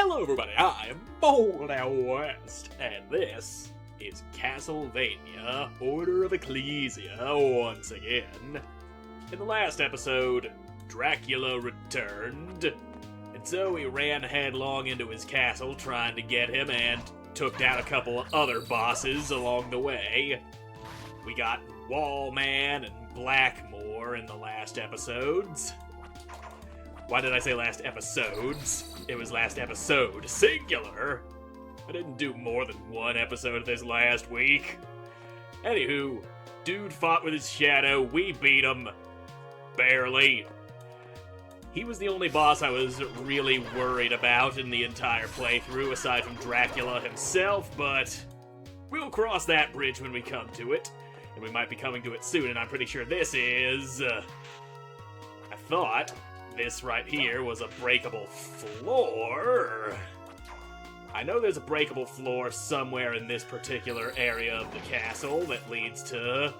Hello everybody, I am Moldy West, and this is Castlevania, Order of Ecclesia, once again. In the last episode, Dracula returned, and so we ran headlong into his castle trying to get him and took down a couple of other bosses along the way. We got Wallman and Blackmore in the last episodes. Why did I say last episodes? It was last episode, singular. I didn't do more than one episode of this last week. Anywho, dude fought with his shadow, we beat him. Barely. He was the only boss I was really worried about in the entire playthrough, aside from Dracula himself, but we'll cross that bridge when we come to it. And we might be coming to it soon, and I'm pretty sure this is... I thought this right here was a breakable floor. I know there's a breakable floor somewhere in this particular area of the castle that leads to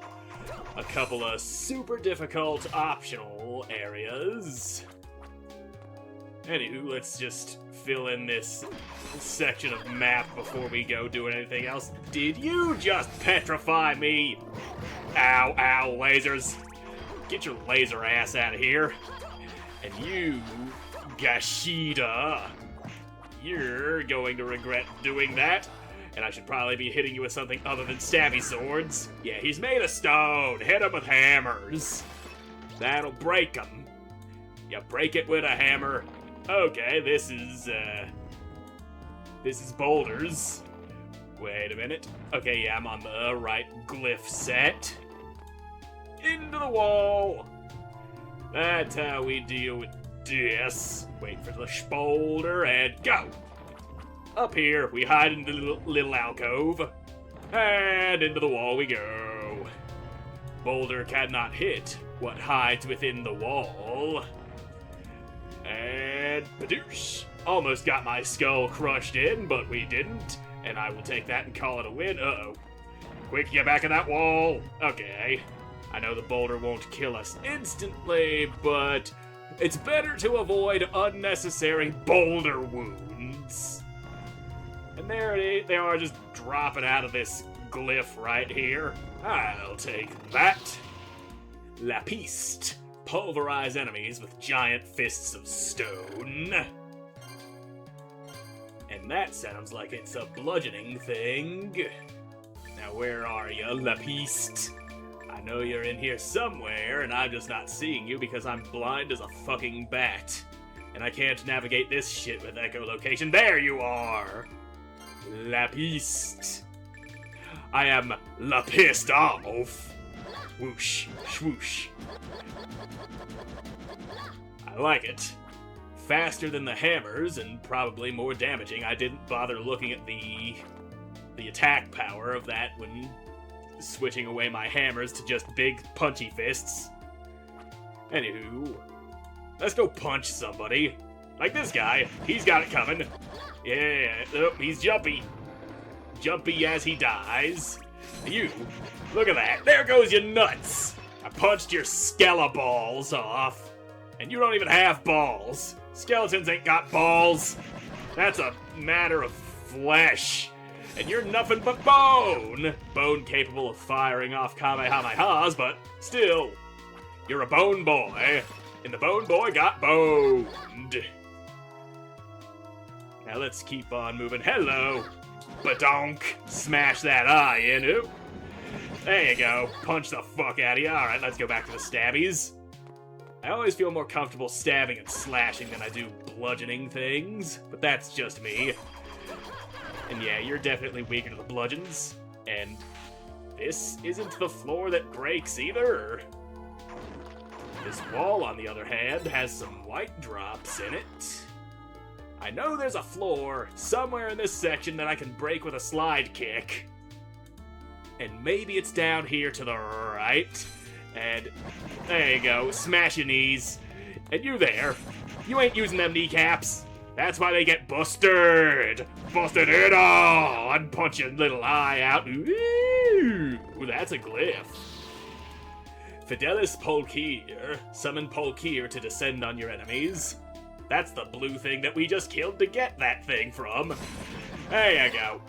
a couple of super difficult optional areas. Anywho, let's just fill in this section of map before we go doing anything else. Did you just petrify me? Ow, ow, lasers. Get your laser ass out of here. And you, Gashida, you're going to regret doing that. And I should probably be hitting you with something other than stabby swords. Yeah, he's made of stone. Hit him with hammers. That'll break him. You break it with a hammer. Okay, this is boulders. Wait a minute. Okay, yeah, I'm on the right glyph set. Into the wall. That's how we deal with this. Wait for the shoulder and go. Up here, we hide in the little alcove. And into the wall we go. Boulder cannot hit what hides within the wall. And badoosh. Almost got my skull crushed in, but we didn't. And I will take that and call it a win. Uh-oh. Quick, get back in that wall. Okay. I know the boulder won't kill us instantly, but it's better to avoid unnecessary boulder wounds. And there they are, just dropping out of this glyph right here. I'll take that. Lapiste. Pulverize enemies with giant fists of stone. And that sounds like it's a bludgeoning thing. Now where are you, Lapiste? I know you're in here somewhere, and I'm just not seeing you because I'm blind as a fucking bat. And I can't navigate this shit with echolocation. There you are! Lapiste. I am lapissed off. Whoosh, swoosh. I like it. Faster than the hammers, and probably more damaging. I didn't bother looking at the attack power of that when switching away my hammers to just big punchy fists. Anywho, let's go punch somebody. Like this guy, he's got it coming. Yeah, oh, he's jumpy. Jumpy as he dies. You, look at that, there goes your nuts. I punched your skeleballs off. And you don't even have balls. Skeletons ain't got balls. That's a matter of flesh. And you're nothing but bone! Bone capable of firing off Kamehamehas, but still, you're a bone boy, and the bone boy got boned. Now let's keep on moving. Hello! Badonk! Smash that eye in. Ooh. There you go. Punch the fuck out of you. Alright, let's go back to the stabbies. I always feel more comfortable stabbing and slashing than I do bludgeoning things, but that's just me. And yeah, you're definitely weaker to the bludgeons. And this isn't the floor that breaks either. This wall, on the other hand, has some white drops in it. I know there's a floor somewhere in this section that I can break with a slide kick. And maybe it's down here to the right. And there you go, smash your knees. And you there, you ain't using them kneecaps. That's why they get busted! Busted it all! And punch your little eye out. Ooh, that's a glyph. Fidelis Polkir. Summon Polkir to descend on your enemies. That's the blue thing that we just killed to get that thing from. There you go.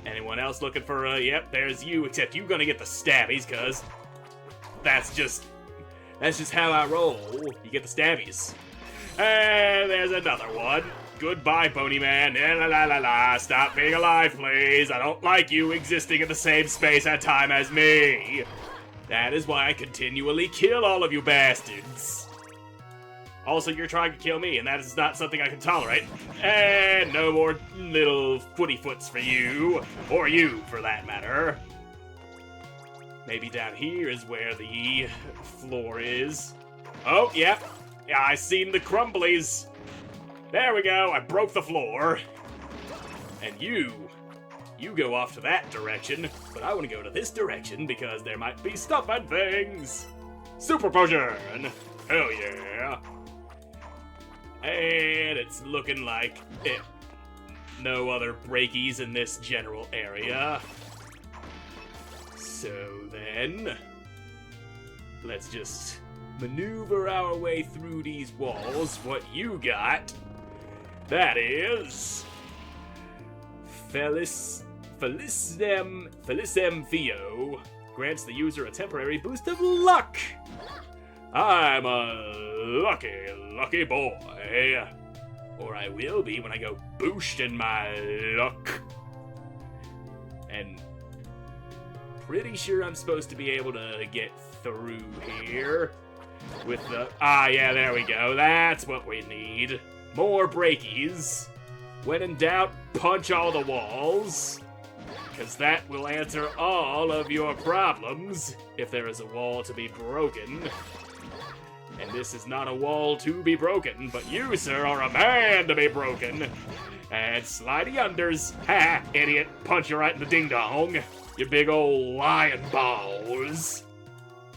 Anyone else looking for yep, there's you, except you gonna get the stabbies, cuz that's just how I roll. You get the stabbies. And there's another one. Goodbye, Bony Man. La la la la. Stop being alive, please. I don't like you existing in the same space and time as me. That is why I continually kill all of you bastards. Also, you're trying to kill me, and that is not something I can tolerate. And no more little footy foots for you. Or you, for that matter. Maybe down here is where the floor is. Oh, yep. Yeah, I seen the crumblies. There we go, I broke the floor. And you go off to that direction, but I want to go to this direction because there might be stuff and things. Super potion! Hell yeah. And it's looking like no other breakies in this general area. So then, let's just maneuver our way through these walls. What you got, that is Felicem Theo, grants the user a temporary boost of luck. I'm a lucky boy. Or I will be when I go boosting my luck. And pretty sure I'm supposed to be able to get through here with the... Ah, yeah, there we go. That's what we need. More breakies. When in doubt, punch all the walls, because that will answer all of your problems if there is a wall to be broken. And this is not a wall to be broken, but you, sir, are a man to be broken. And slidey unders. Ha, idiot. Punch you right in the ding-dong. You big old lion balls.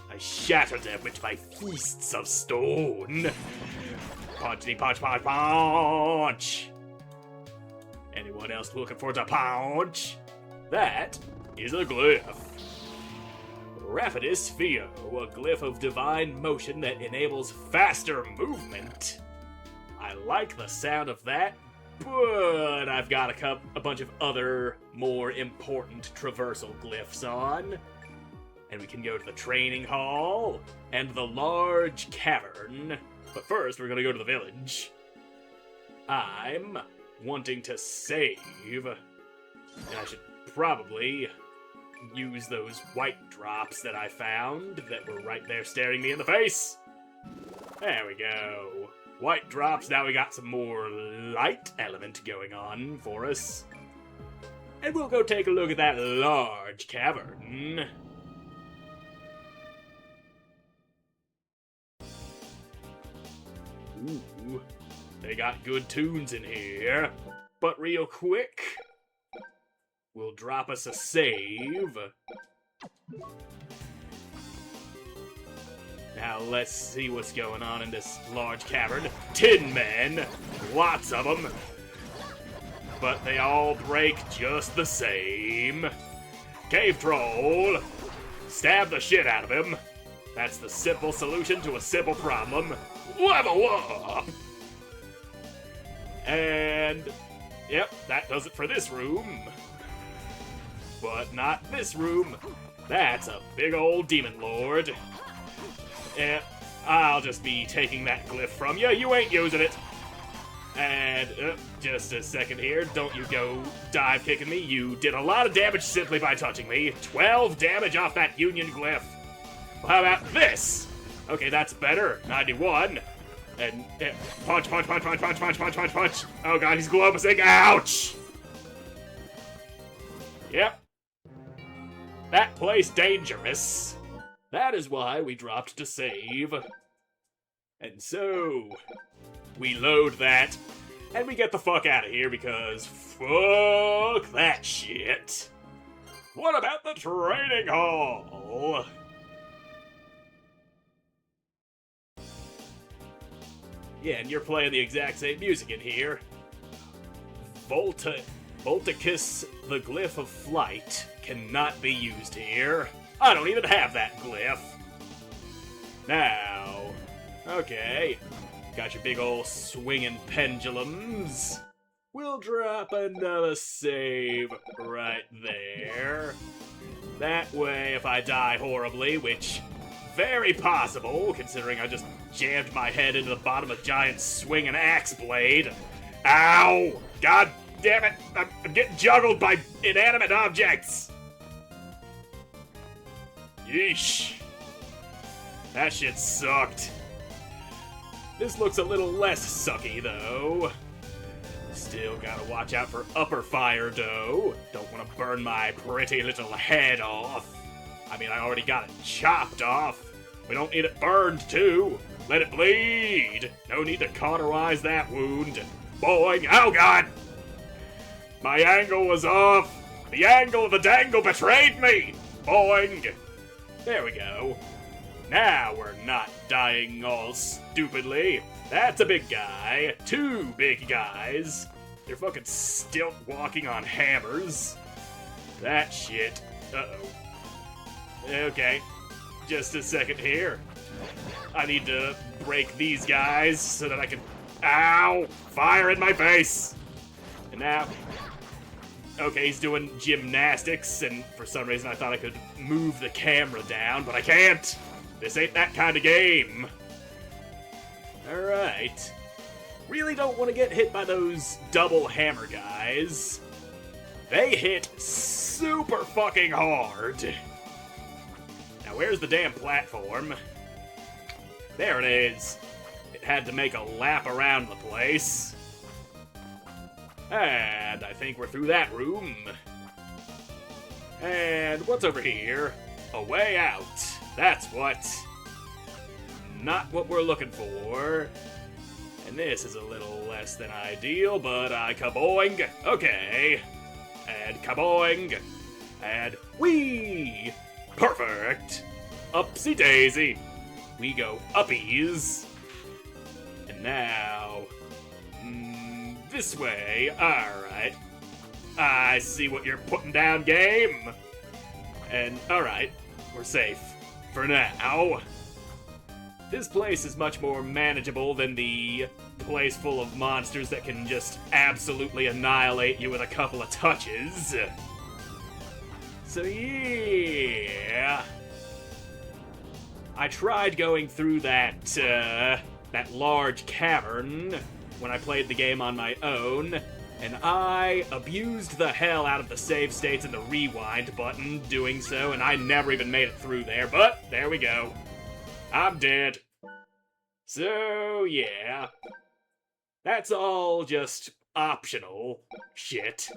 I shattered them with my fists of stone. Punchity punch, punch, punch. Anyone else looking for the punch? That is a glyph. Rapidus Theo, a glyph of divine motion that enables faster movement. I like the sound of that, but I've got a bunch of other more important traversal glyphs on. And we can go to the training hall and the large cavern. But first, we're gonna go to the village. I'm wanting to save, and I should probably use those white drops that I found that were right there staring me in the face. There we go. White drops, now we got some more light element going on for us. And we'll go take a look at that large cavern. Ooh, they got good tunes in here. But real quick, we'll drop us a save. Now let's see what's going on in this large cavern. Tin men, lots of them. But they all break just the same. Cave troll, stab the shit out of him. That's the simple solution to a simple problem. Level up! And, yep, that does it for this room. But not this room. That's a big old demon lord. I'll just be taking that glyph from you. You ain't using it. And, just a second here. Don't you go dive kicking me. You did a lot of damage simply by touching me. 12 damage off that union glyph. Well, how about this? Okay, that's better. 91. And punch, punch, punch, punch, punch, punch, punch, punch, punch. Oh god, he's globusing. Ouch! Yep. That place dangerous. That is why we dropped to save. And so, we load that, and we get the fuck out of here because fuck that shit. What about the training hall? Yeah, and you're playing the exact same music in here. Volticus, the glyph of flight, cannot be used here. I don't even have that glyph. Now, okay. Got your big ol' swinging pendulums. We'll drop another save right there. That way, if I die horribly, which very possible, considering I just jammed my head into the bottom of a giant swinging axe blade. Ow! God damn it! I'm getting juggled by inanimate objects! Yeesh. That shit sucked. This looks a little less sucky, though. Still gotta watch out for upper fire, though. Don't want to burn my pretty little head off. I mean, I already got it chopped off. We don't need it burned, too. Let it bleed. No need to cauterize that wound. Boing. Oh, God. My angle was off. The angle of the dangle betrayed me. Boing. There we go. Now we're not dying all stupidly. That's a big guy. Two big guys. They're fucking stilt walking on hammers. That shit. Uh-oh. Okay. Just a second here. I need to break these guys so that I can... Ow! Fire in my face! And now... Okay, he's doing gymnastics, and for some reason I thought I could move the camera down, but I can't! This ain't that kind of game. Alright. Really don't want to get hit by those double hammer guys. They hit super fucking hard. Now where's the damn platform? There it is. It had to make a lap around the place. And I think we're through that room. And what's over here? A way out. That's what. Not what we're looking for. And this is a little less than ideal, but kaboing. Okay. And kaboing. And whee! Perfect. Upsy daisy. We go uppies. And now... this way. Alright. I see what you're putting down, game. And, alright. We're safe. For now. This place is much more manageable than the place full of monsters that can just absolutely annihilate you with a couple of touches. So yeah. I tried going through that large cavern when I played the game on my own, and I abused the hell out of the save states and the rewind button doing so, and I never even made it through there, but there we go. I'm dead. So, yeah. That's all just optional shit.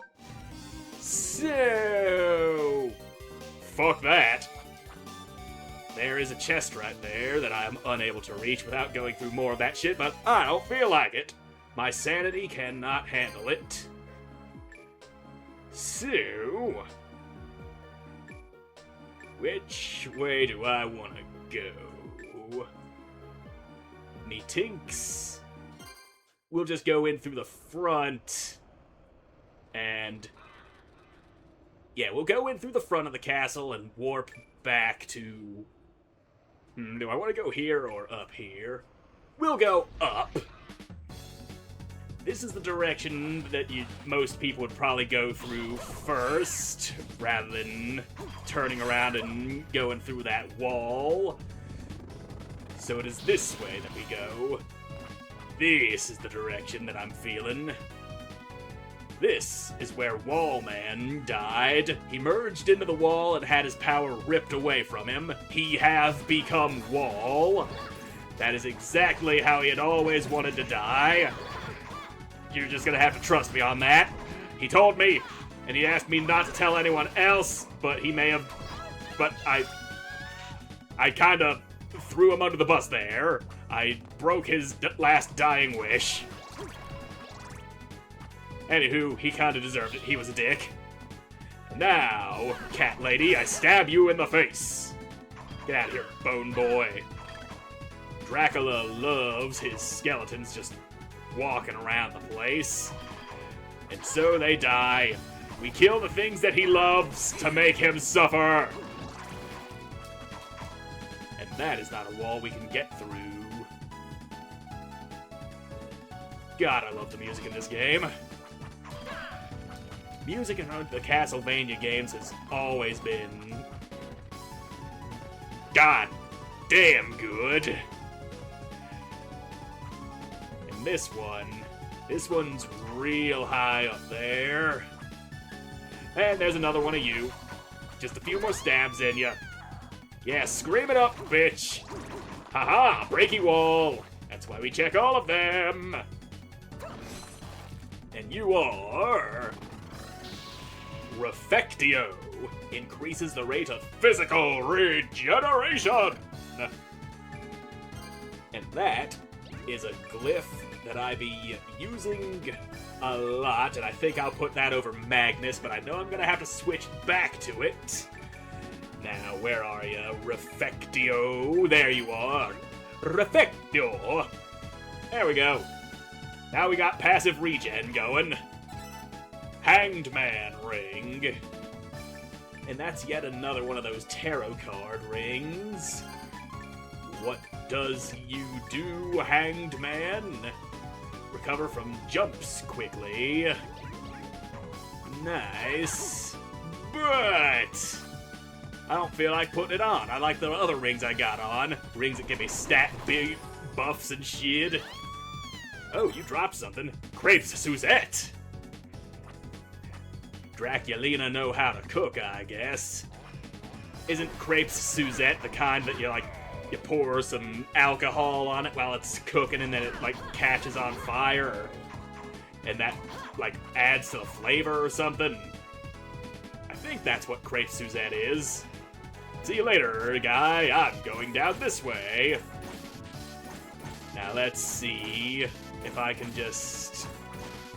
So... fuck that. There is a chest right there that I'm unable to reach without going through more of that shit, but I don't feel like it. My sanity cannot handle it. So... which way do I want to go? Methinks we'll just go in through the front, and yeah, we'll go in through the front of the castle and warp back to... do I want to go here or up here? We'll go up. This is the direction that most people would probably go through first, rather than turning around and going through that wall. So it is this way that we go. This is the direction that I'm feeling. This is where Wallman died. He merged into the wall and had his power ripped away from him. He have become Wall. That is exactly how he had always wanted to die. You're just gonna have to trust me on that. He told me, and he asked me not to tell anyone else, but he may have... but I kind of threw him under the bus there. I broke his last dying wish. Anywho, he kind of deserved it. He was a dick. Now, cat lady, I stab you in the face. Get out of here, bone boy. Dracula loves his skeletons just walking around the place. And so they die. We kill the things that he loves to make him suffer. And that is not a wall we can get through. God, I love the music in this game. Music in the Castlevania games has always been god damn good. And this one's real high up there. And there's another one of you. Just a few more stabs in ya. Yeah, scream it up, bitch. Haha, breaky wall. That's why we check all of them. And you are... Refectio. Increases the rate of physical regeneration. And that is a glyph that I be using a lot, and I think I'll put that over Magnus, but I know I'm gonna have to switch back to it. Now, where are you, Refectio? There you are. Refectio. There we go. Now we got passive regen going. Hanged Man ring. And that's yet another one of those tarot card rings. What does you do, Hanged Man? Recover from jumps quickly. Nice. But I don't feel like putting it on. I like the other rings I got on. Rings that give me stat big buffs and shit. Oh, you dropped something. Crepes Suzette. Draculina know how to cook, I guess. Isn't crepes Suzette the kind that you pour some alcohol on it while it's cooking and then it catches on fire? And that adds to the flavor or something? I think that's what crepes Suzette is. See you later, guy. I'm going down this way. Now let's see if I can just...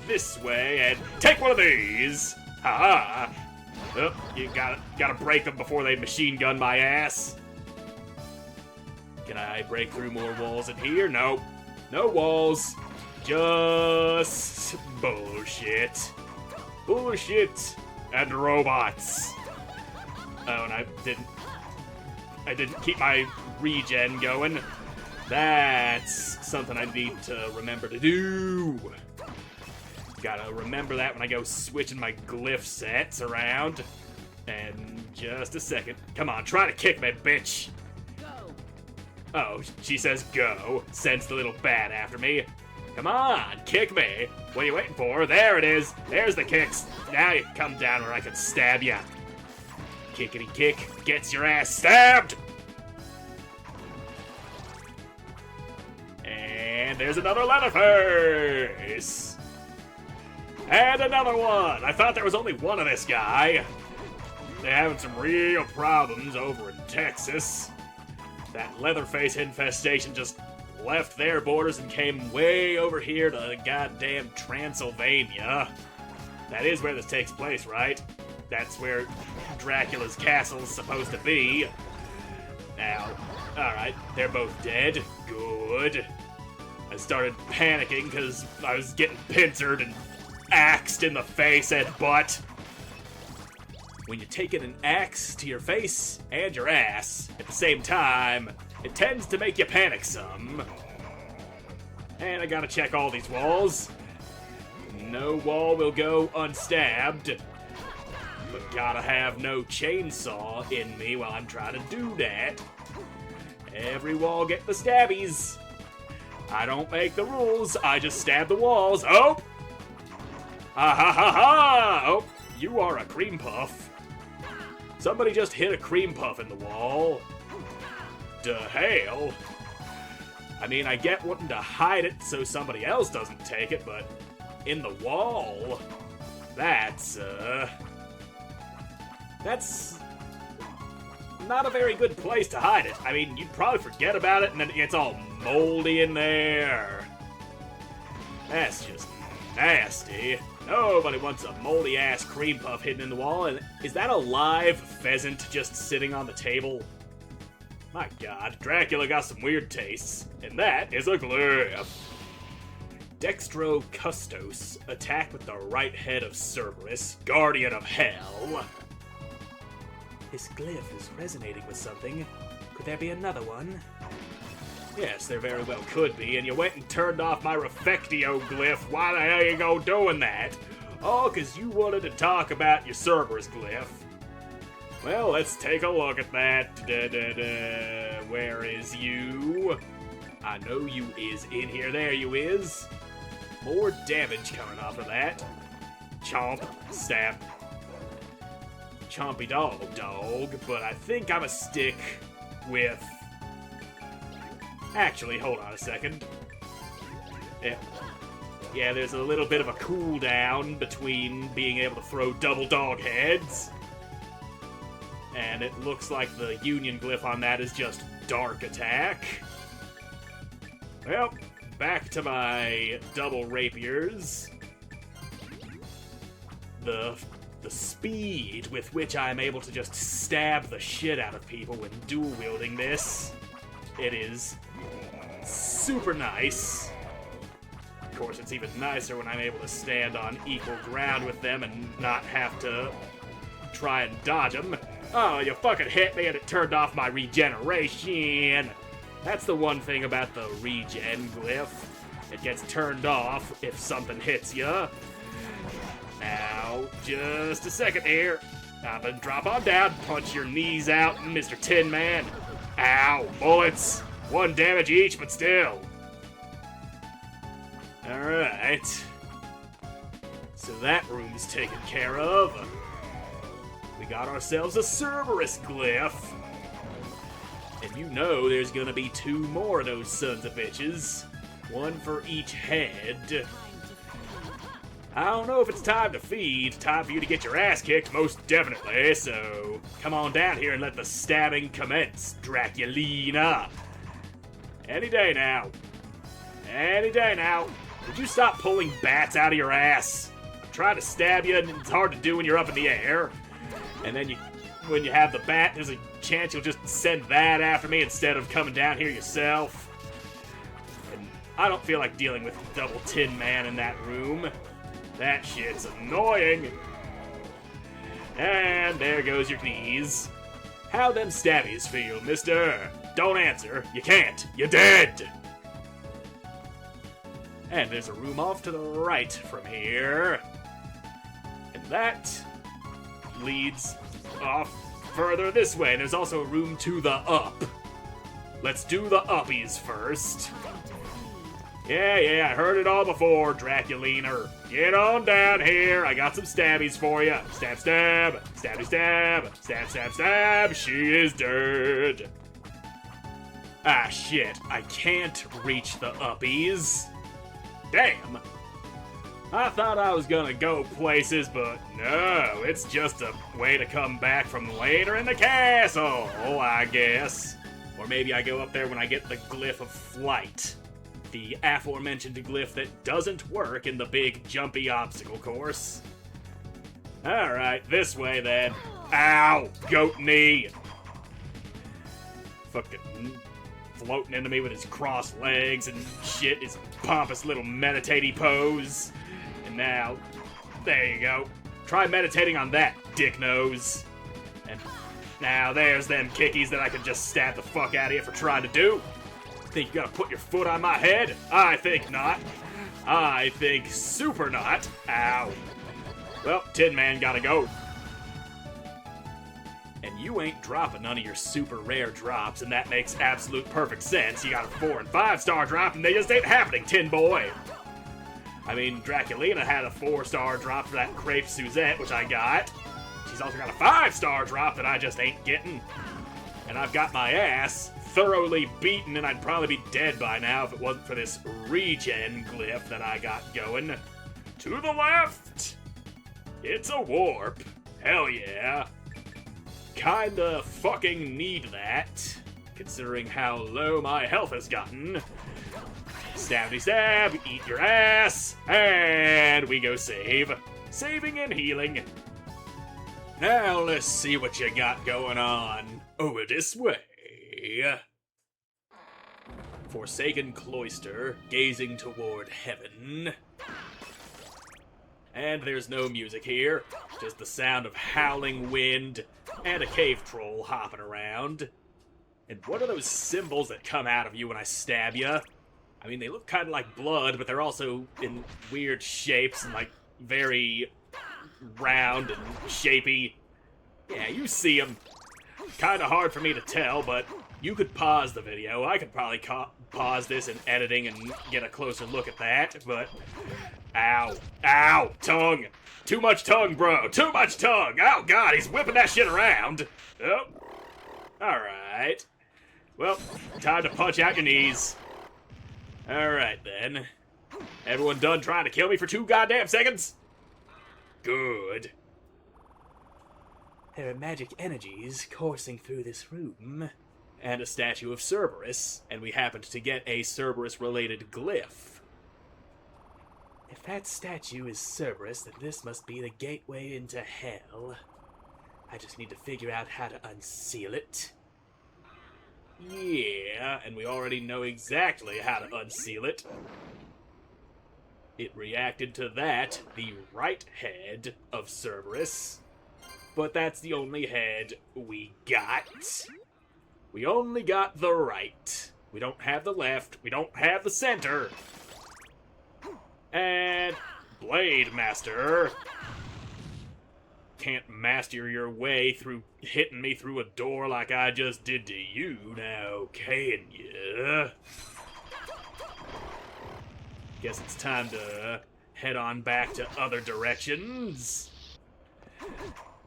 this way and take one of these. Haha! Oh, you gotta break them before they machine gun my ass. Can I break through more walls in here? Nope. No walls. Just bullshit. Bullshit and robots. Oh, and I didn't keep my regen going. That's something I need to remember to do. Gotta remember that when I go switching my glyph sets around. And just a second. Come on, try to kick me, bitch. Go. Oh, she says go. Sends the little bat after me. Come on, kick me. What are you waiting for? There it is. There's the kicks. Now you come down where I can stab ya. Kickity kick gets your ass stabbed. And there's another Leatherface. And another one! I thought there was only one of this guy. They're having some real problems over in Texas. That Leatherface infestation just left their borders and came way over here to goddamn Transylvania. That is where this takes place, right? That's where Dracula's castle's supposed to be. Now, alright, they're both dead. Good. I started panicking because I was getting pincered and axed in the face and butt. When you take an axe to your face and your ass at the same time, it tends to make you panic some. And I gotta check all these walls. No wall will go unstabbed. But gotta have no chainsaw in me while I'm trying to do that. Every wall get the stabbies. I don't make the rules, I just stab the walls. Oh! Ha ha ha ha! Oh, you are a cream puff. Somebody just hit a cream puff in the wall. De hell. I mean, I get wanting to hide it so somebody else doesn't take it, but in the wall, that's not a very good place to hide it. I mean, you'd probably forget about it and then it gets all moldy in there. That's just nasty. Nobody wants a moldy-ass cream puff hidden in the wall. And is that a live pheasant just sitting on the table? My god, Dracula got some weird tastes. And that is a glyph. Dextro Custos. Attack with the right head of Cerberus, guardian of hell. This glyph is resonating with something. Could there be another one? Yes, there very well could be, and you went and turned off my Refectio glyph. Why the hell you go doing that? Oh, 'cause you wanted to talk about your Cerberus glyph. Well, let's take a look at that. Where is you? I know you is in here. There you is. More damage coming off of that. Chomp, stab. Chompy dog, but I think I'm a stick with... Actually, hold on a second. Yeah, there's a little bit of a cooldown between being able to throw double dog heads. And it looks like the Union glyph on that is just Dark Attack. Well, back to my double rapiers. The speed with which I'm able to just stab the shit out of people when dual wielding this, it is super nice. Of course, it's even nicer when I'm able to stand on equal ground with them and not have to try and dodge them. Oh, you fucking hit me and it turned off my regeneration. That's the one thing about the regen glyph. It gets turned off if something hits you. Now, just a second here. I'm gonna drop on down, punch your knees out, Mr. Tin Man. Ow, bullets. 1 damage each, but still. Alright. So that room's taken care of. We got ourselves a Cerberus glyph. And you know there's gonna be 2 more of those sons of bitches. 1 for each head. I don't know if it's time to feed. Time for you to get your ass kicked, most definitely. So come on down here and let the stabbing commence, Draculina. Any day now. Any day now. Would you stop pulling bats out of your ass? I'm trying to stab you, and it's hard to do when you're up in the air. And then when you have the bat, there's a chance you'll just send that after me instead of coming down here yourself. And I don't feel like dealing with double Tin Man in that room. That shit's annoying. And there goes your knees. How them stabbies feel, mister? Don't answer. You can't. You're dead. And there's a room off to the right from here. And that leads off further this way. There's also a room to the up. Let's do the uppies first. Yeah, I heard it all before, Draculina. Get on down here. I got some stabbies for you. Stab, stab. Stabby, stab. Stab, stab, stab. She is dead. Ah, shit. I can't reach the uppies. Damn. I thought I was gonna go places, but no. It's just a way to come back from later in the castle, I guess. Or maybe I go up there when I get the glyph of flight. The aforementioned glyph that doesn't work in the big jumpy obstacle course. Alright, this way then. Ow! Goat knee! Fucking floating into me with his crossed legs and shit, his pompous little meditatey pose. And now, there you go. Try meditating on that, dick nose. And now there's them kickies that I can just stab the fuck out of you for trying to do. Think you gotta put your foot on my head? I think not. I think super not. Ow. Well, Tin Man gotta go. And you ain't dropping none of your super rare drops, and that makes absolute perfect sense. You got a 4- and 5-star drop, and they just ain't happening, Tin Boy. I mean, Draculina had a 4-star drop for that Crepe Suzette, which I got. She's also got a 5-star drop that I just ain't getting. And I've got my ass thoroughly beaten, and I'd probably be dead by now if it wasn't for this regen glyph that I got going. To the left! It's a warp. Hell yeah. Kinda fucking need that, considering how low my health has gotten. Stabby stab, eat your ass, and we go save. Saving and healing. Now let's see what you got going on. Over this way. Forsaken cloister, gazing toward heaven. And there's no music here, just the sound of howling wind and a cave troll hopping around. And what are those symbols that come out of you when I stab you? I mean, they look kind of like blood, but they're also in weird shapes and, like, very round and shapy. Yeah, you see them. Kind of hard for me to tell, but you could pause the video. I could probably pause this in editing and get a closer look at that, but... Ow. Ow! Tongue! Too much tongue, bro! Too much tongue! Oh, God, he's whipping that shit around! Oh. Alright. Well, time to punch out your knees. Alright, then. Everyone done trying to kill me for 2 goddamn seconds? Good. There are magic energies coursing through this room. And a statue of Cerberus, and we happened to get a Cerberus-related glyph. If that statue is Cerberus, then this must be the gateway into hell. I just need to figure out how to unseal it. Yeah, and we already know exactly how to unseal it. It reacted to that, the right head of Cerberus. But that's the only head we got. We only got the right. We don't have the left. We don't have the center. And Blade Master. Can't master your way through hitting me through a door like I just did to you, now can ya? Guess it's time to head on back to other directions.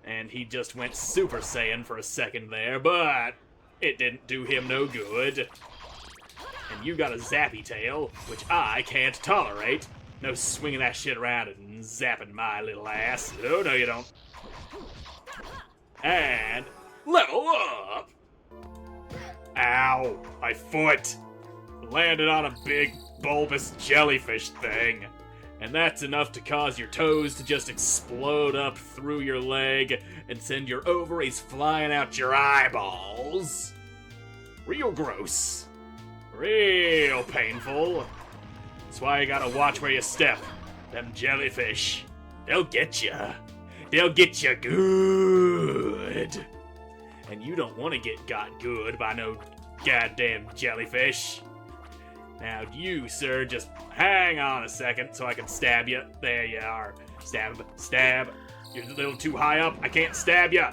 And he just went Super Saiyan for a second there, but it didn't do him no good. And you got a zappy tail, which I can't tolerate. No swinging that shit around and zapping my little ass. Oh, no you don't. And level up! Ow, my foot! Landed on a big bulbous jellyfish thing. And that's enough to cause your toes to just explode up through your leg and send your ovaries flying out your eyeballs. Real gross. Real painful. That's why you gotta watch where you step. Them jellyfish, they'll get ya. They'll get ya good. And you don't want to get got good by no goddamn jellyfish. Now you, sir, just hang on a second so I can stab you. There you are. Stab, stab. You're a little too high up. I can't stab you.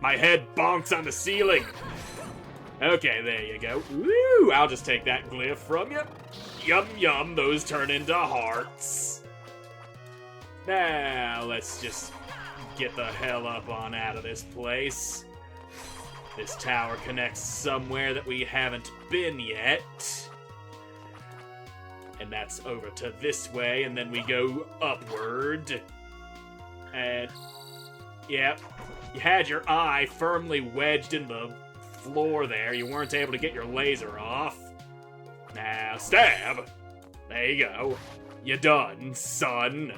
My head bonks on the ceiling. Okay, there you go. Woo! I'll just take that glyph from you. Yum yum, those turn into hearts. Now, let's just get the hell up on out of this place. This tower connects somewhere that we haven't been yet. And that's over to this way, and then we go upward. And, yep, you had your eye firmly wedged in the floor there. You weren't able to get your laser off. Now, stab! There you go. You done, son.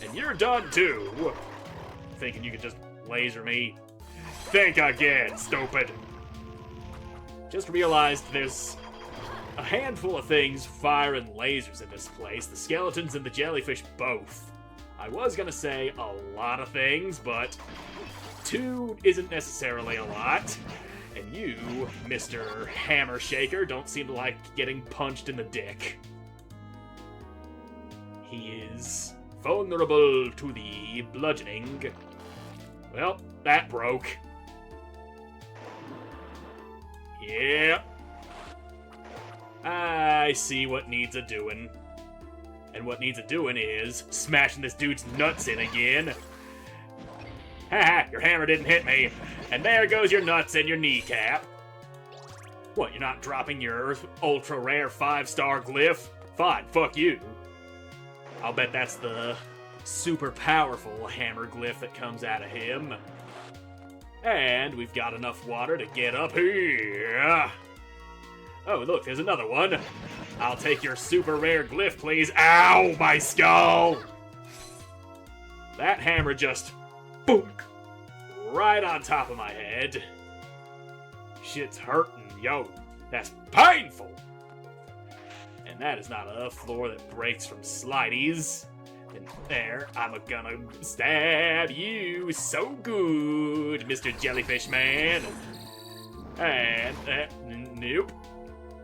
And you're done, too. Thinking you could just laser me? Think again, stupid. Just realized there's a handful of things firing lasers in this place. The skeletons and the jellyfish both. I was gonna say a lot of things, but 2 isn't necessarily a lot. And you, Mr. Hammer Shaker, don't seem to like getting punched in the dick. He is vulnerable to the bludgeoning. Well, that broke. Yep. I see what needs a doing. And what needs a doing is smashing this dude's nuts in again. Haha, your hammer didn't hit me. And there goes your nuts and your kneecap. What, you're not dropping your ultra rare 5-star glyph? Fine, fuck you. I'll bet that's the super powerful hammer glyph that comes out of him. And we've got enough water to get up here. Oh, look, there's another one. I'll take your super rare glyph, please. Ow, my skull! That hammer just boom, right on top of my head. Shit's hurting, yo. That's painful. And that is not a floor that breaks from slideys. And there, I'm gonna stab you so good, Mr. Jellyfish Man. And, nope.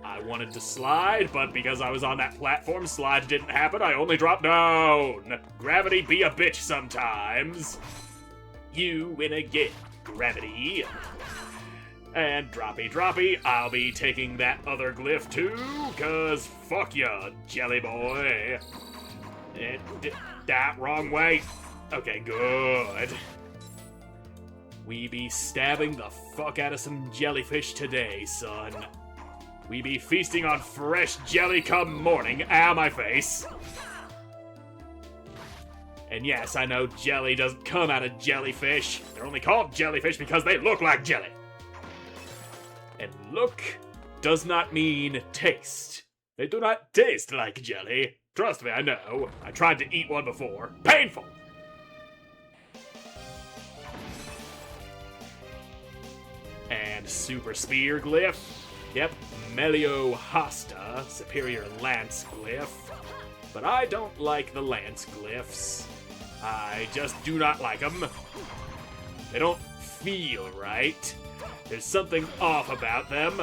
I wanted to slide, but because I was on that platform, slide didn't happen. I only dropped down. Gravity be a bitch sometimes. You win again, gravity. And droppy, I'll be taking that other glyph too, cause fuck ya, jelly boy. That wrong way. Okay, good. We be stabbing the fuck out of some jellyfish today, son. We be feasting on fresh jelly come morning. Ow, my face. And yes, I know jelly doesn't come out of jellyfish. They're only called jellyfish because they look like jelly. And look does not mean taste. They do not taste like jelly. Trust me, I know. I tried to eat one before. Painful! And super spear glyph. Yep, Melio Hosta, superior lance glyph. But I don't like the lance glyphs. I just do not like them. They don't feel right. There's something off about them.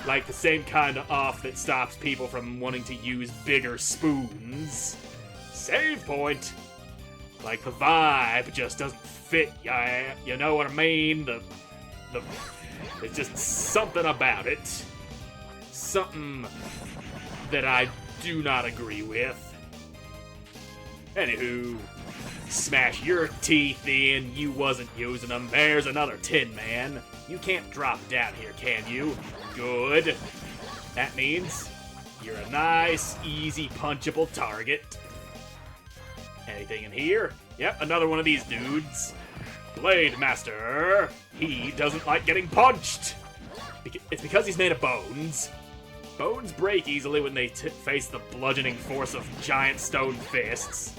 Like the same kind of off that stops people from wanting to use bigger spoons. Save point. Like the vibe just doesn't fit. You know what I mean? There's just something about it. Something that I do not agree with. Anywho, smash your teeth in. You wasn't using them. There's another Tin Man. You can't drop down here, can you? Good. That means you're a nice, easy, punchable target. Anything in here? Yep, another one of these dudes. Blade Master. He doesn't like getting punched. It's because he's made of bones. Bones break easily when they face the bludgeoning force of giant stone fists.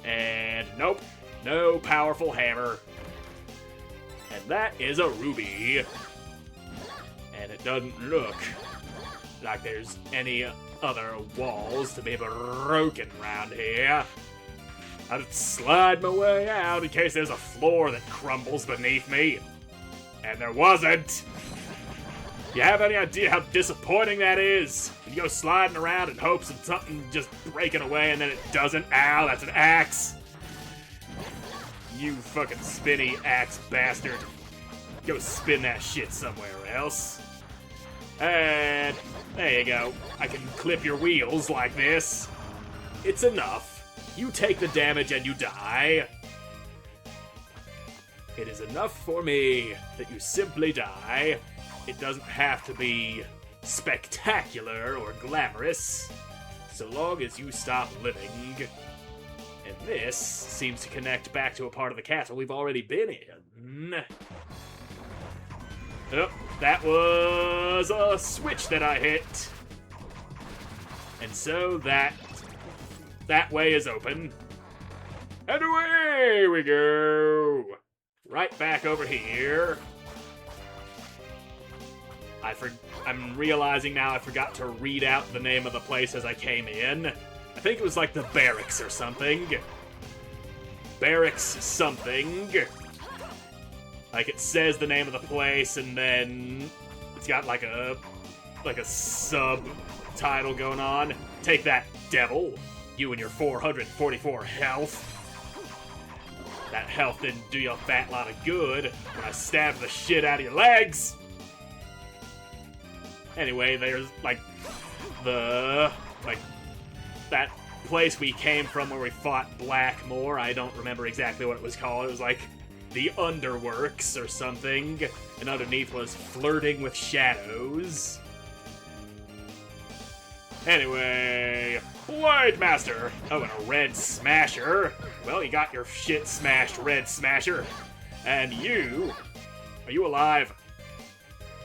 And nope, no powerful hammer. And that is a ruby. And it doesn't look like there's any other walls to be broken around here. I'll just slide my way out in case there's a floor that crumbles beneath me. And there wasn't. You have any idea how disappointing that is? You go sliding around in hopes of something just breaking away and then it doesn't. Ow, that's an axe. You fucking spinny axe bastard. Go spin that shit somewhere else. And there you go. I can clip your wheels like this. It's enough. You take the damage and you die. It is enough for me that you simply die. It doesn't have to be spectacular or glamorous, so long as you stop living. And this seems to connect back to a part of the castle we've already been in. Oh, that was a switch that I hit. And so that way is open. And away we go! Right back over here. I'm realizing now I forgot to read out the name of the place as I came in. I think it was like the barracks or something. Barracks something. Like it says the name of the place and then it's got like a subtitle going on. Take that, devil. You and your 444 health. That health didn't do you a fat lot of good when I stabbed the shit out of your legs. Anyway, there's that place we came from where we fought Blackmore. I don't remember exactly what it was called. It was like the Underworks or something. And underneath was Flirting with Shadows. Anyway, Blade Master. Oh, and a Red Smasher. Well, you got your shit smashed, Red Smasher. And you, are you alive?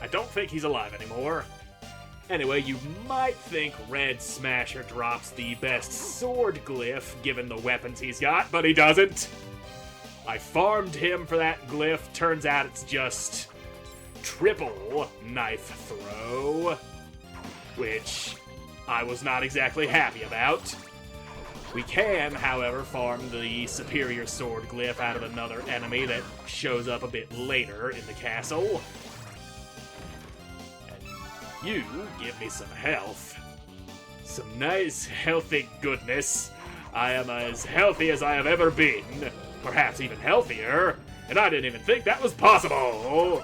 I don't think he's alive anymore. Anyway, you might think Red Smasher drops the best sword glyph given the weapons he's got, but he doesn't. I farmed him for that glyph. Turns out it's just triple knife throw, which I was not exactly happy about. We can, however, farm the superior sword glyph out of another enemy that shows up a bit later in the castle. you give me some health. Some nice, healthy goodness. I am as healthy as I have ever been. Perhaps even healthier. And I didn't even think that was possible.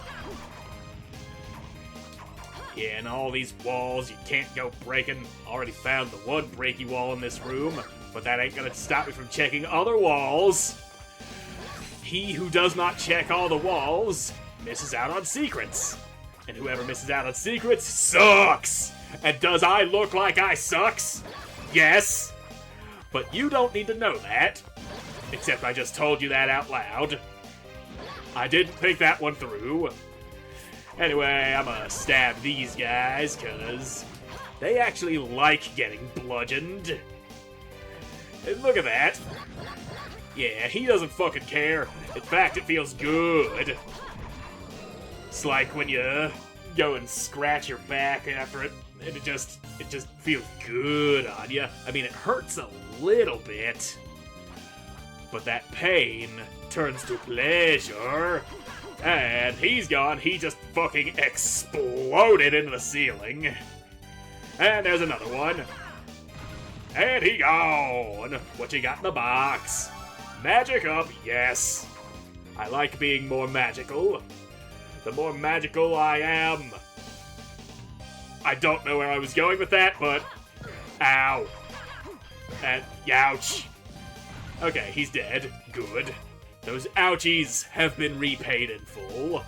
Yeah, and all these walls you can't go breaking. Already found the one breaky wall in this room, but that ain't gonna stop me from checking other walls. He who does not check all the walls misses out on secrets. And whoever misses out on secrets sucks! And does I look like I sucks? Yes. But you don't need to know that. Except I just told you that out loud. I didn't think that one through. Anyway, I'm gonna stab these guys, cause they actually like getting bludgeoned. And look at that. Yeah, he doesn't fucking care. In fact, it feels good. It's like when you go and scratch your back after it, and it just feels good on you. I mean, it hurts a little bit, but that pain turns to pleasure. And he's gone. He just fucking exploded into the ceiling. And there's another one. And he gone. What you got in the box? Magic up, yes. I like being more magical. The more magical I am. I don't know where I was going with that, but... Ow. And ouch. Okay, he's dead. Good. Those ouchies have been repaid in full.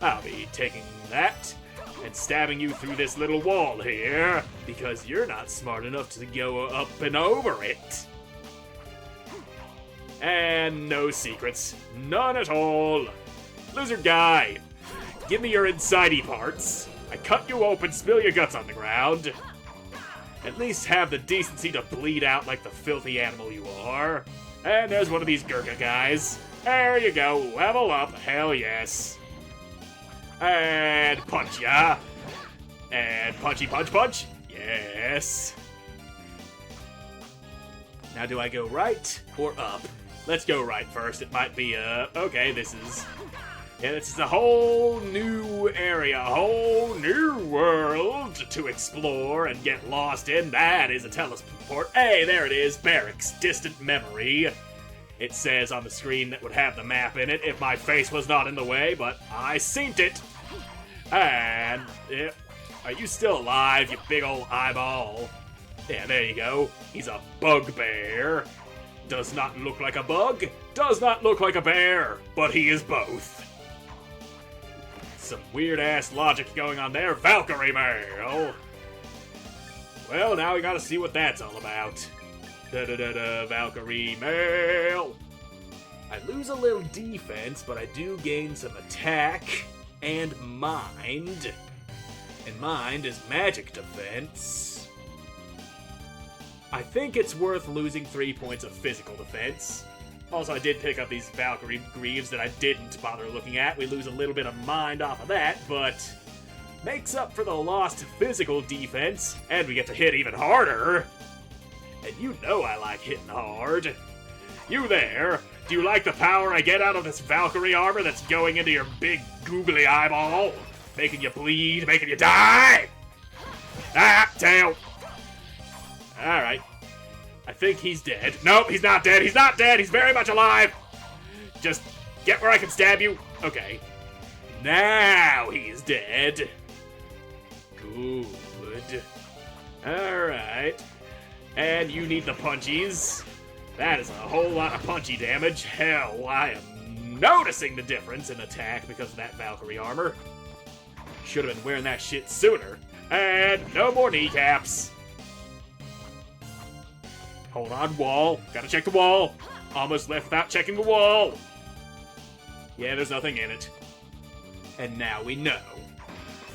I'll be taking that and stabbing you through this little wall here, because you're not smart enough to go up and over it. And no secrets. None at all. Lizard guy, give me your insidey parts. I cut you open, spill your guts on the ground. At least have the decency to bleed out like the filthy animal you are. And there's one of these Gurkha guys. There you go, level up, hell yes. And punch ya. And punchy punch punch, yes. Now do I go right or up? Let's go right first. It might be okay, this is a whole new area, a whole new world to explore and get lost in. That is a teleport. Hey, there it is, barracks, distant memory. It says on the screen that would have the map in it if my face was not in the way, but I seen it. And, are you still alive, you big old eyeball? Yeah, there you go. He's a bugbear. Does not look like a bug, does not look like a bear, but he is both. Some weird-ass logic going on there. Valkyrie mail! Well, now we gotta see what that's all about. Da-da-da-da, Valkyrie mail! I lose a little defense, but I do gain some attack and mind. And mind is magic defense. I think it's worth losing 3 points of physical defense. Also, I did pick up these Valkyrie Greaves that I didn't bother looking at. We lose a little bit of mind off of that, but makes up for the lost physical defense, and we get to hit even harder. And you know I like hitting hard. You there, do you like the power I get out of this Valkyrie armor that's going into your big googly eyeball? Making you bleed, making you die? Ah, tail. Alright. I think he's dead. Nope, he's not dead. He's not dead. He's very much alive. Just get where I can stab you. Okay. Now he's dead. Good. Alright. And you need the punchies. That is a whole lot of punchy damage. Hell, I am noticing the difference in attack because of that Valkyrie armor. Should have been wearing that shit sooner. And no more kneecaps. Hold on, wall. Gotta check the wall. Almost left without checking the wall. Yeah, there's nothing in it. And now we know.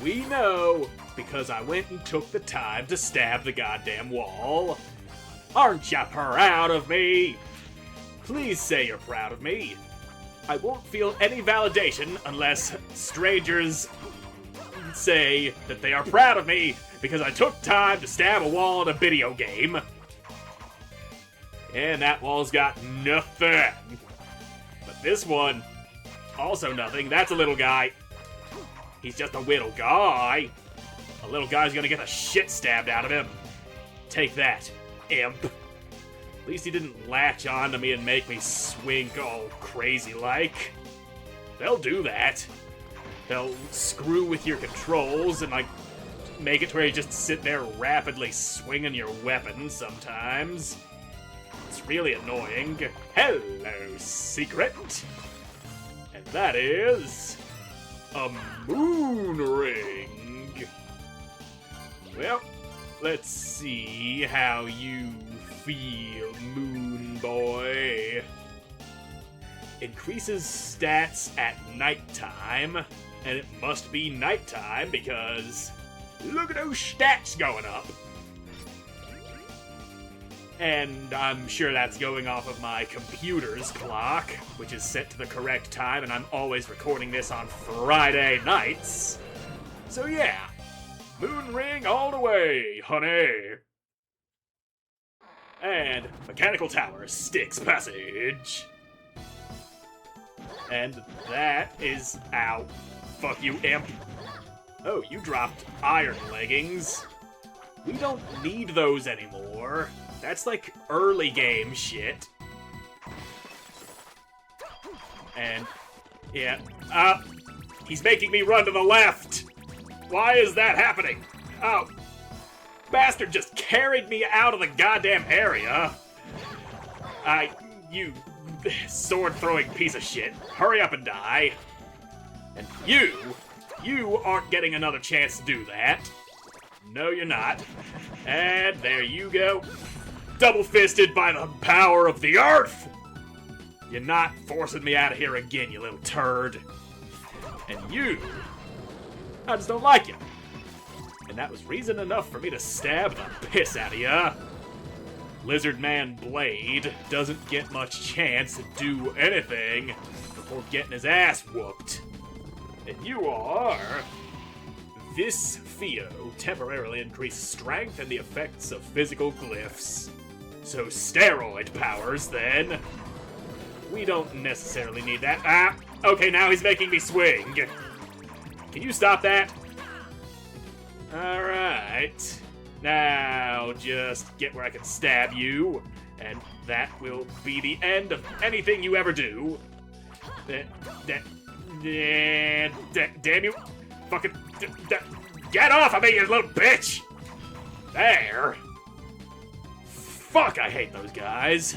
We know because I went and took the time to stab the goddamn wall. Aren't ya proud of me? Please say you're proud of me. I won't feel any validation unless strangers say that they are proud of me because I took time to stab a wall in a video game. And that wall's got nothing. But this one, also nothing. That's a little guy. He's just a little guy. A little guy's gonna get the shit stabbed out of him. Take that, imp. At least he didn't latch onto me and make me swing all crazy-like. They'll do that. They'll screw with your controls and, like, make it to where you just sit there rapidly swinging your weapon sometimes. It's really annoying. Hello, secret. And that is a moon ring. Well, let's see how you feel, Moon Boy. Increases stats at nighttime, and it must be nighttime because look at those stats going up. And I'm sure that's going off of my computer's clock, which is set to the correct time, and I'm always recording this on Friday nights. So yeah, moon ring all the way, honey. And mechanical tower, Styx passage. And that is... Ow. Fuck you, imp. Oh, you dropped iron leggings. We don't need those anymore. That's like early game shit. And, yeah. He's making me run to the left. Why is that happening? Oh. Bastard just carried me out of the goddamn area. You sword-throwing piece of shit. Hurry up and die. And you aren't getting another chance to do that. No, you're not. And there you go. Double-fisted by the power of the earth! You're not forcing me out of here again, you little turd. And you... I just don't like you. And that was reason enough for me to stab the piss out of ya. Lizard Man Blade doesn't get much chance to do anything before getting his ass whooped. And you are... This Theo temporarily increases strength and the effects of physical glyphs. So steroid powers, then. We don't necessarily need that. Okay, now he's making me swing. Can you stop that? Alright. Now, just get where I can stab you, and that will be the end of anything you ever do. Damn you. Fucking... Get off of me, you little bitch! There. Fuck, I hate those guys.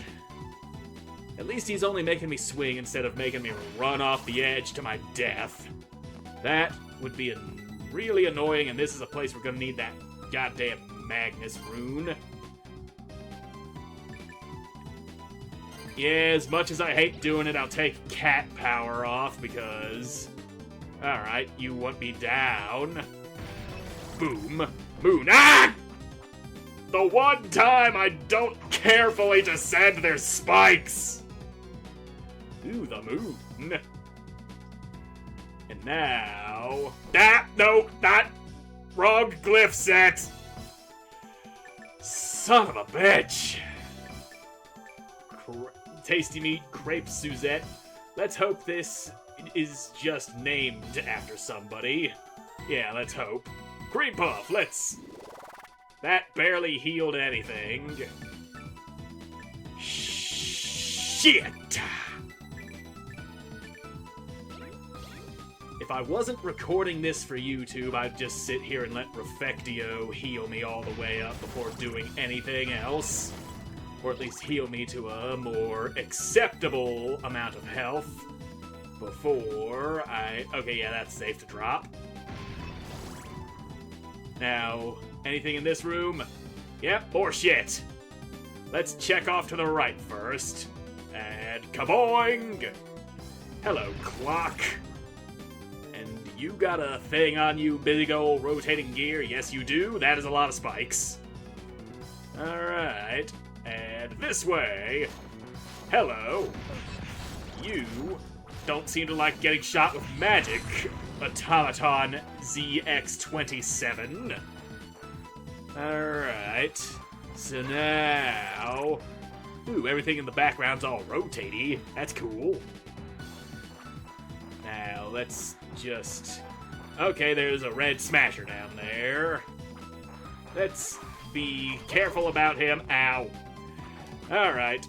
At least he's only making me swing instead of making me run off the edge to my death. That would be really annoying, and this is a place we're gonna need that goddamn Magnus rune. Yeah, as much as I hate doing it, I'll take cat power off because... Alright, you want me down. Boom. Moon. Ah! The one time I don't carefully descend their spikes! Ooh, the moon. And now... No, not... Wrong glyph set! Son of a bitch! Tasty meat, crepe Suzette. Let's hope this is just named after somebody. Yeah, let's hope. Cream Puff, let's... That barely healed anything. Shit! If I wasn't recording this for YouTube, I'd just sit here and let Refectio heal me all the way up before doing anything else. Or at least heal me to a more acceptable amount of health before I... Okay, yeah, that's safe to drop. Now, anything in this room? Yep, or shit. Let's check off to the right first. And kaboing! Hello, clock. And you got a thing on you, big ol' rotating gear? Yes, you do. That is a lot of spikes. Alright. And this way. Hello. You don't seem to like getting shot with magic, Automaton ZX27. Alright. So now... Ooh, everything in the background's all rotatey. That's cool. Now, let's just... Okay, there's a red smasher down there. Let's be careful about him. Ow. Alright.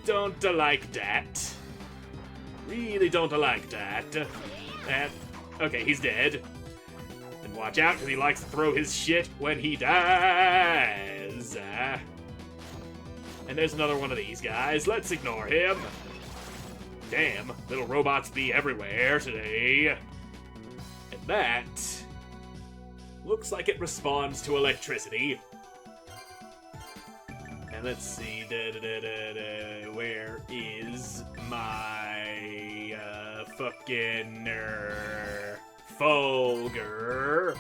Don't like that. Really don't like that. Okay, he's dead. And watch out, because he likes to throw his shit when he dies. And there's another one of these guys. Let's ignore him. Damn, little robots be everywhere today. And that looks like it responds to electricity. And let's see, where is my fucking Fulgur?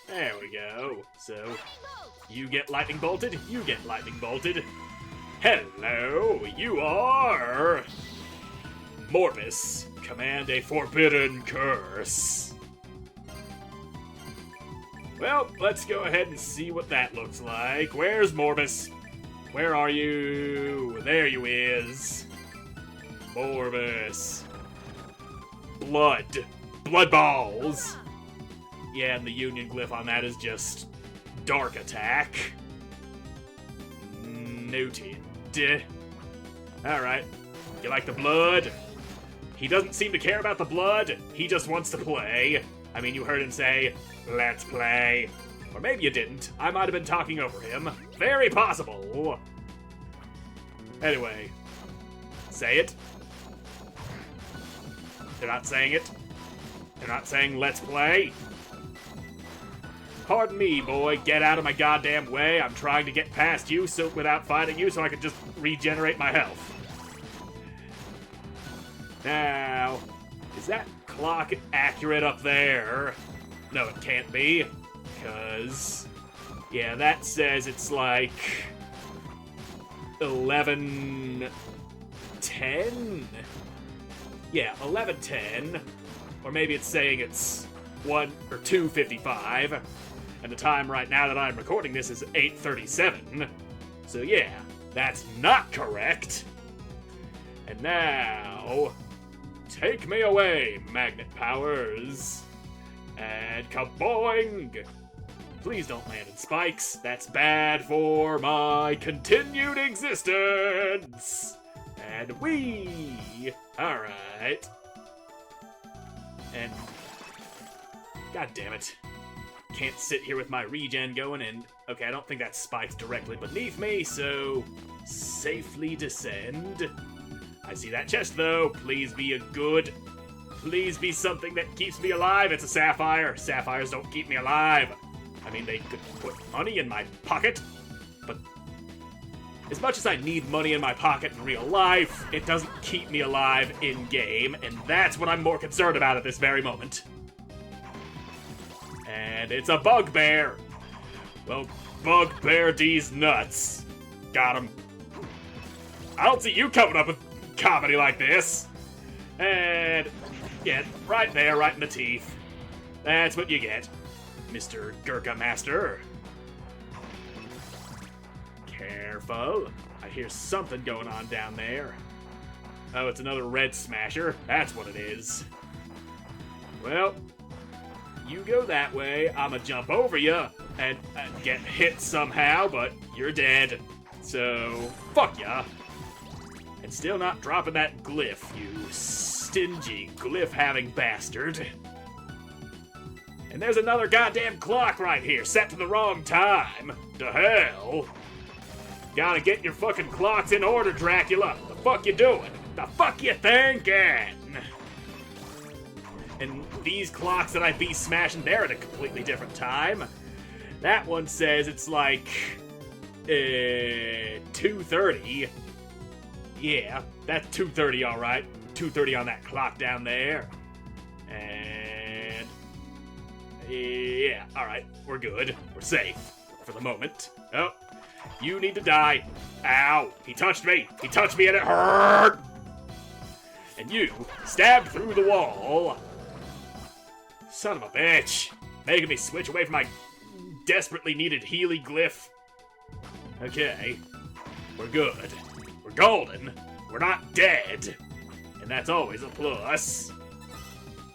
There we go. So, you get lightning bolted, you get lightning bolted. Hello, you are Morbus. Command a forbidden curse. Well, let's go ahead and see what that looks like. Where's Morbus? Where are you? There you is. Morbus. Blood. Blood balls. Yeah, and the union glyph on that is just dark attack. Noted. Alright. You like the blood? He doesn't seem to care about the blood. He just wants to play. I mean, you heard him say, "Let's play." Or maybe you didn't. I might have been talking over him. Very possible. Anyway. Say it. They're not saying it. They're not saying, "Let's play." Pardon me, boy. Get out of my goddamn way. I'm trying to get past you without fighting you so I can just regenerate my health. Now, is that clock accurate up there? No, it can't be. Because, yeah, that says it's like 11:10? Yeah, 11:10. Or maybe it's saying it's 1 or 2:55. And the time right now that I'm recording this is 8:37. So yeah, that's not correct. And now, take me away, magnet powers. And kaboing! Please don't land in spikes. That's bad for my continued existence. And whee! Alright. And god damn it. Can't sit here with my regen going and... Okay, I don't think that spike's directly beneath me, so... Safely descend. I see that chest, though. Please be a good... Please be something that keeps me alive. It's a sapphire. Sapphires don't keep me alive. I mean, they could put money in my pocket, but... As much as I need money in my pocket in real life, it doesn't keep me alive in-game, and that's what I'm more concerned about at this very moment. And it's a bugbear. Well, bugbear these nuts. Got him. I don't see you coming up with comedy like this. And, yeah, right there, right in the teeth. That's what you get, Mr. Gurkha Master. Careful. I hear something going on down there. Oh, it's another red smasher. That's what it is. Well... You go that way, I'ma jump over you and get hit somehow, but you're dead. So, fuck ya. And still not dropping that glyph, you stingy glyph-having bastard. And there's another goddamn clock right here, set to the wrong time. The hell? Gotta get your fucking clocks in order, Dracula. The fuck you doing? The fuck you thinking? And these clocks that I be smashing, they're at a completely different time. That one says it's like 2:30. Yeah, that's 2:30, all right. 2:30 on that clock down there. And yeah, all right, we're good. We're safe for the moment. Oh, you need to die. Ow! He touched me. He touched me and it hurt. And you stabbed through the wall. Son of a bitch! Making me switch away from my desperately needed Healy glyph. Okay. We're good. We're golden. We're not dead. And that's always a plus.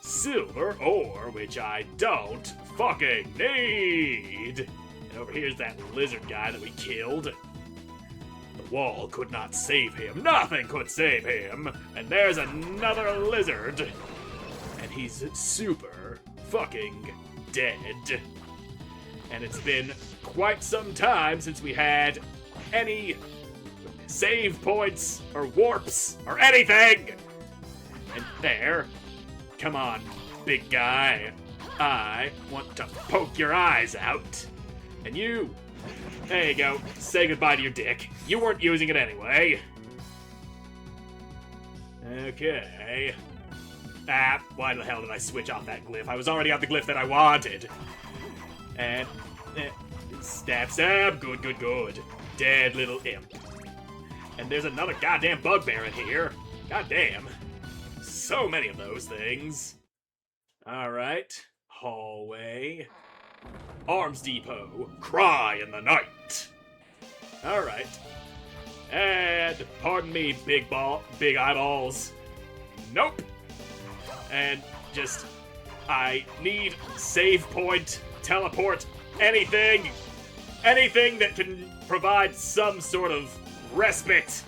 silver ore, which I don't fucking need. And over here's that lizard guy that we killed. The wall could not save him. Nothing could save him. And there's another lizard. And he's super fucking dead. And it's been quite some time since we had any save points or warps or anything. And there, come on, big guy. I want to poke your eyes out. And you, there you go, say goodbye to your dick. You weren't using it anyway. Okay. Why the hell did I switch off that glyph? I was already on the glyph that I wanted. And, stab, stab, good, good, good. Dead little imp. And there's another goddamn bugbear in here. Goddamn. So many of those things. Alright. Hallway. Arms depot. Cry in the night. Alright. And, pardon me, big eyeballs. Nope. And just, I need save point, teleport, anything that can provide some sort of respite.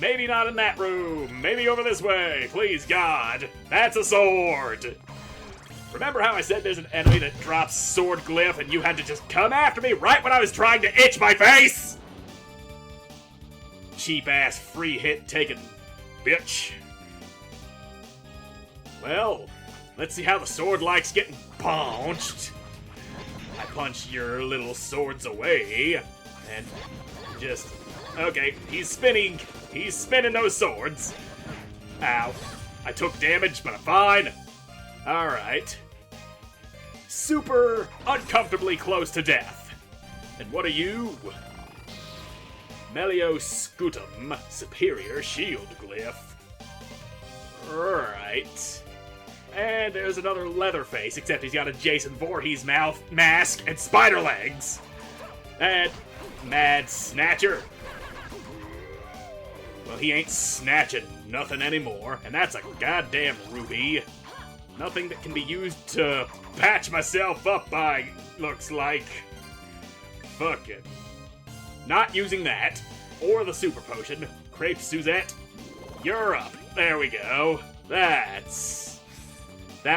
Maybe not in that room, maybe over this way, please God. That's a sword. Remember how I said there's an enemy that drops sword glyph and you had to just come after me right when I was trying to itch my face? Cheap ass free hit taken, bitch. Well, let's see how the sword likes getting punched. I punch your little swords away, and just, okay, he's spinning those swords. Ow, I took damage, but I'm fine. Alright. Super uncomfortably close to death. And what are you? Melioscutum, superior shield glyph. Right. And there's another Leatherface, except he's got a Jason Voorhees mouth, mask, and spider legs. And Mad Snatcher. Well, he ain't snatching nothing anymore, and that's a goddamn ruby. Nothing that can be used to patch myself up by, looks like. Fuck it. Not using that, or the super potion. Crepe Suzette, you're up. There we go. That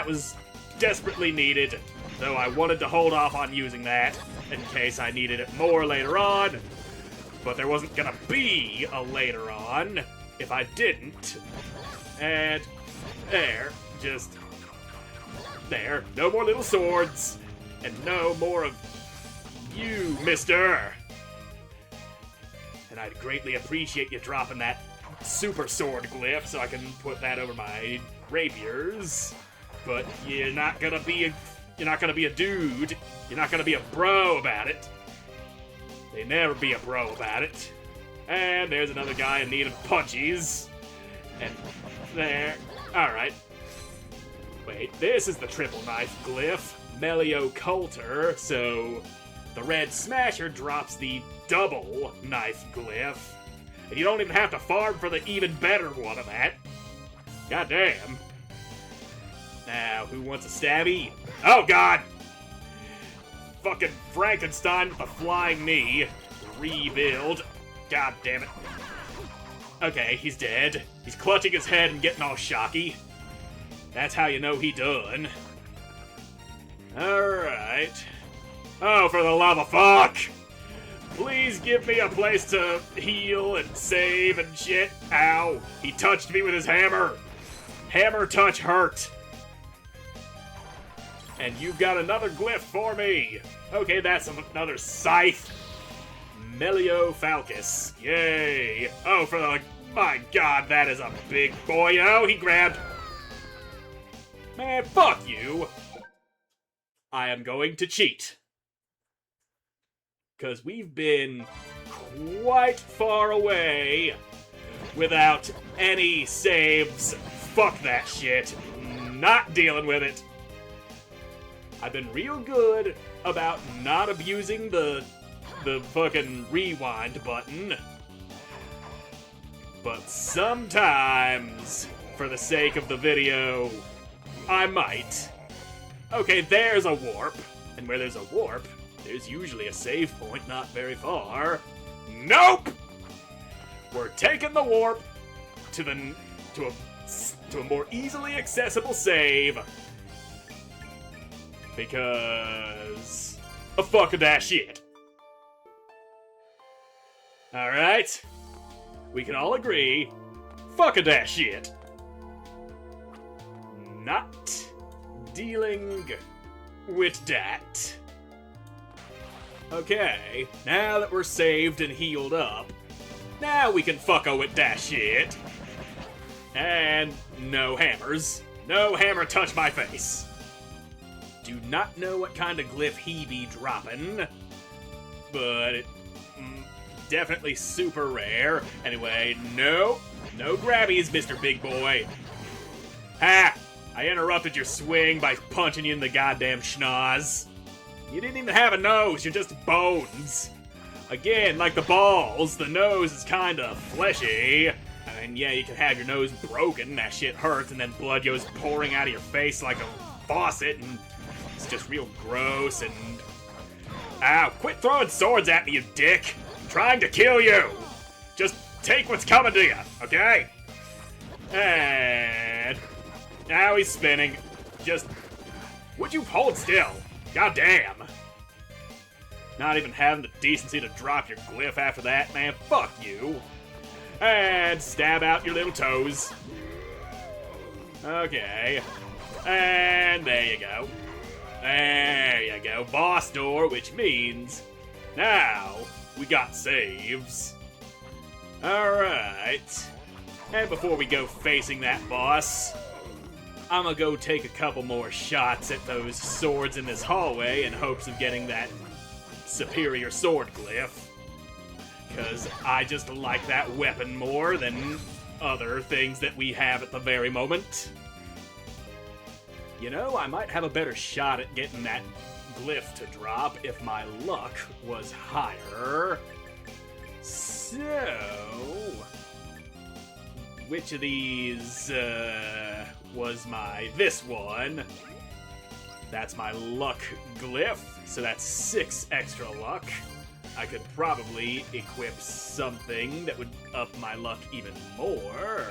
was desperately needed, though I wanted to hold off on using that in case I needed it more later on. But there wasn't gonna be a later on if I didn't. And there, just there. No more little swords, and no more of you, mister. And I'd greatly appreciate you dropping that super sword glyph so I can put that over my rapiers. But you're not gonna be a dude. You're not gonna be a bro about it. They never be a bro about it. And there's another guy in need of punchies. And there. Alright. Wait, this is the triple knife glyph. Melio Coulter, so the red smasher drops the double knife glyph. And you don't even have to farm for the even better one of that. Goddamn. Now, who wants a stabby? Oh, God! Fucking Frankenstein with a flying knee. Rebuild. God damn it. Okay, he's dead. He's clutching his head and getting all shocky. That's how you know he done. Alright. Oh, for the love of fuck! Please give me a place to heal and save and shit. Ow. He touched me with his hammer. Hammer touch hurt. And you've got another glyph for me. Okay, that's another scythe. Melio Falcus. Yay. Oh, for the... My God, that is a big boy. Oh, he grabbed... Man, fuck you. I am going to cheat. Because we've been quite far away without any saves. Fuck that shit. Not dealing with it. I've been real good about not abusing the fucking rewind button. But sometimes, for the sake of the video, I might. Okay, there's a warp. And where there's a warp, there's usually a save point not very far. Nope! We're taking the warp to a more easily accessible save. Because fuck that shit. Alright? We can all agree, fuck that shit. Not dealing with that. Okay, now that we're saved and healed up, now we can fucko with that shit. And no hammers. No hammer touch my face. Do not know what kind of glyph he be dropping, but it definitely super rare. Anyway, no grabbies, Mr. Big Boy. Ha! I interrupted your swing by punching you in the goddamn schnoz. You didn't even have a nose, you're just bones. Again, like the balls, the nose is kinda fleshy. I mean, yeah, you can have your nose broken, that shit hurts, and then blood goes pouring out of your face like a faucet, and it's just real gross, and... Ow, quit throwing swords at me, you dick! I'm trying to kill you! Just take what's coming to you, okay? And... Now he's spinning. Just... Would you hold still? Goddamn! Not even having the decency to drop your glyph after that, man. Fuck you. And stab out your little toes. Okay. And there you go. There you go. Boss door, which means now we got saves. Alright. And before we go facing that boss, I'm gonna go take a couple more shots at those swords in this hallway in hopes of getting that superior sword glyph. Because I just like that weapon more than other things that we have at the very moment. You know, I might have a better shot at getting that glyph to drop if my luck was higher. So... which of these was this one? That's my luck glyph, so that's 6 extra luck. I could probably equip something that would up my luck even more.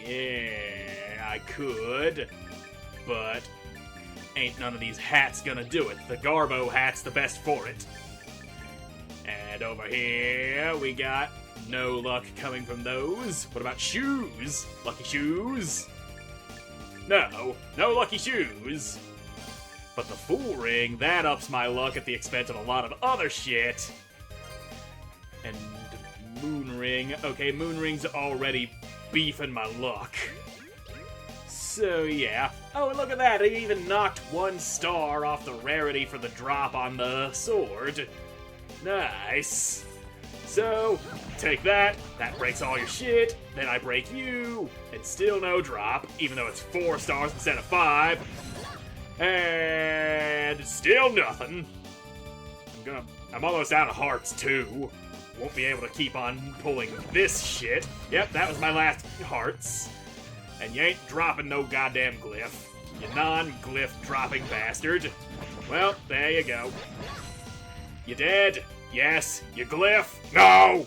Yeah, I could, but ain't none of these hats gonna do it. The Garbo hat's the best for it. And over here, we got no luck coming from those. What about shoes? Lucky shoes? No lucky shoes. But the Fool Ring, that ups my luck at the expense of a lot of other shit. And Moon Ring. Okay, Moon Ring's already beefing my luck. So, yeah. Oh, and look at that. It even knocked 1 star off the rarity for the drop on the sword. Nice. So, take that. That breaks all your shit. Then I break you. And still no drop, even though it's 4 stars instead of 5. And still nothing. I'm almost out of hearts, too. Won't be able to keep on pulling this shit. Yep, that was my last hearts. And you ain't dropping no goddamn glyph. You non-glyph dropping bastard. Well, there you go. You dead? Yes. You glyph? No!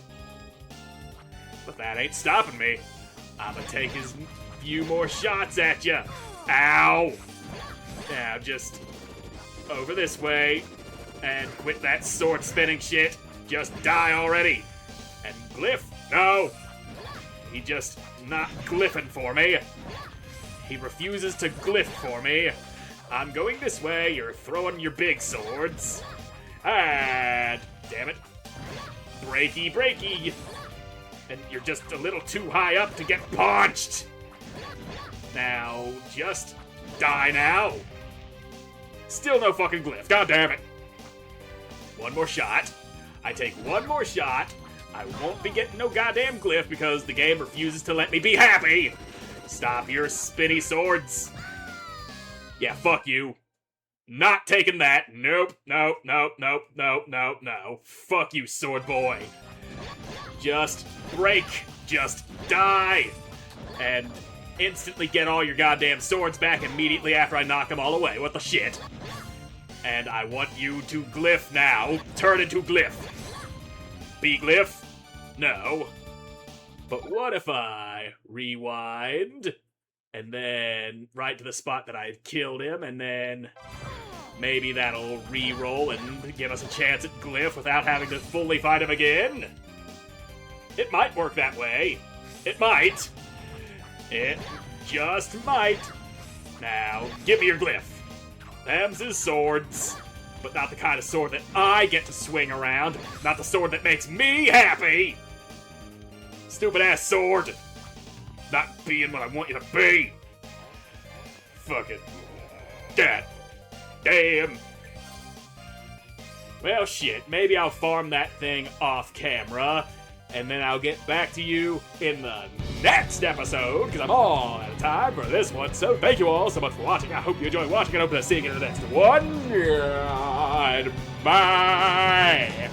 But that ain't stopping me. I'ma take as few more shots at ya. Ow! Now just over this way and quit that sword spinning shit. Just die already. And glyph? No. He just not glyphing for me. He refuses to glyph for me. I'm going this way. You're throwing your big swords. And damn it. Breaky, breaky. And you're just a little too high up to get punched. Now, just die now. Still no fucking glyph. God damn it. One more shot. I take one more shot. I won't be getting no goddamn glyph because the game refuses to let me be happy. Stop your spinny swords. Yeah, fuck you. Not taking that. Nope, nope, nope, nope, nope, nope, no. Fuck you, sword boy. Just break. Just die. And instantly get all your goddamn swords back immediately after I knock them all away. What the shit? And I want you to glyph now. Turn into glyph. Be glyph? No. But what if I rewind, and then right to the spot that I killed him, and then maybe that'll re-roll and give us a chance at glyph without having to fully fight him again? It might work that way. It might. It just might. Now, give me your glyph. Them's his swords. But not the kind of sword that I get to swing around. Not the sword that makes me happy. Stupid ass sword. Not being what I want you to be. Fucking. God damn. Well, shit. Maybe I'll farm that thing off camera. And then I'll get back to you in the next episode, because I'm all out of time for this one. So thank you all so much for watching. I hope you enjoyed watching, and I hope to see you in the next one. Bye.